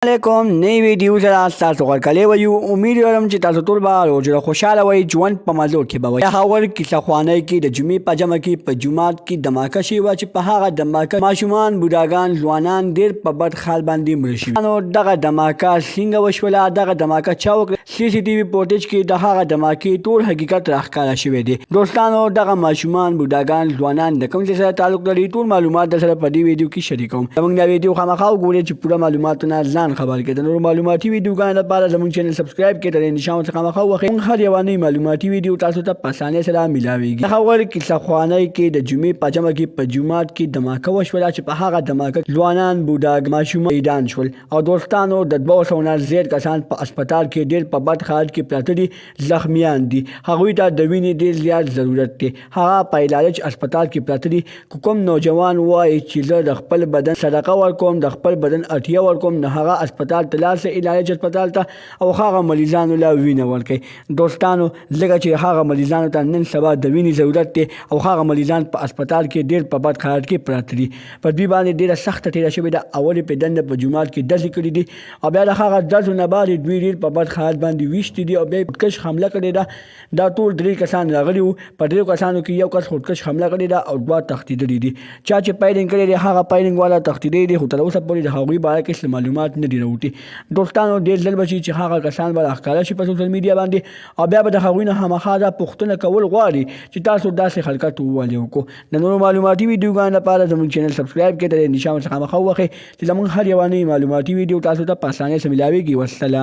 علیکم نئی ویډیو سره تاسو ورکړلې وایو امید لرم چې تاسو ټول به روزه خوشاله وئ ژوند په مزو کې به وئ هاور کیسه خوانۍ کې د جمعې په جمع کې په جومات کې دماکه شوې وه چې په هغه دماکه ماشومان بوډاګان ځوانان ډېر په بد حال باندې مړه شوي نو دغه دماکه څنګه وشوله دغه دماکه چا وکړه CCTV فوټیج کې د هغه دماکې ټول حقیقت راښکاره شوی دی دوستانو دغه ماشومان بوډاګان ځوانان د کوم ځای سره تعلق لري ټول معلومات در سره په دې ویډیو کې شریکوم زموږ دا ویډیو خامخا وګورئ چې پوره معلوماتونه ځان خبر کړئ د نورو معلوماتي ویډیوګانو لپاره زموږ چینل سبسکرایب کړئ د نشان څخه خامخا وخی هر یو نوی معلوماتي ویډیو تاسو ته په اسانۍ سره ملاویږي خبر کیسه خوانۍ کې د جمعې په جمع کې په جومات کې دماکه وشوله چې په هغه دماکه ځوانان بوډاګ ماشومان میدان شول او دوستانو د 200 نه زیات کسان په هسپتال کې ډېر په بد حالت کې پراته دي زخمیان دي هغوی ته د وینې ډېر زیات ضرورت دی هغه په علاج هسپتال کې پراته دي کوم نوجوان وایي چې زه د خپل بدن صدقه ورکوم د خپل بدن اړتیا ورکوم نه هغه هسپتال ته لاړ شي علاج هسپتال ته او هغه مریضانو له وینه ورکوي دوستانو ځکه چې هغه مریضانو ته نن سبا د وینې ضرورت دی او هغه مریضان په هسپتال کې ډېر په بد حالت کې پراته دي په دوی باندې ډېره سخته تېره شوې ده اولې په دنده په جومات کې ډزې کړي دي او بیا د هغه ډزو نه بعد دوی ډېر په بد حالت باندې ویشتي دي او بیا یې خودکش حمله کړې ده دا ټول 3 کسان راغلي وو په 3 کسانو کې یو کس خودکش حمله کړې ده او 2 تښتېدلي دي چا چې پیلنګ کړی دی هغه پیلنګ والا تښتېدلی دی خو تر اوسه پورې د هغوی باره کې هیڅ معلومات نه دي راوتي دوستانو ډېر ځل به شي چې هغه کسان به راښکاره شي په سوشل میډیا باندې او بیا به د هغوی نه خامخا دا پوښتنه کول غواړي چې تاسو داسې حرکت ولې وکړو د نورو معلوماتي ویډیوګانو لپاره زموږ چینل سبسکرایب کړئ د نشان څخه خامخا وخی چې زموږ هر یوه نوې معلوماتي ویډیو تاسو ته په اسانۍ سره ملاویږي والسلام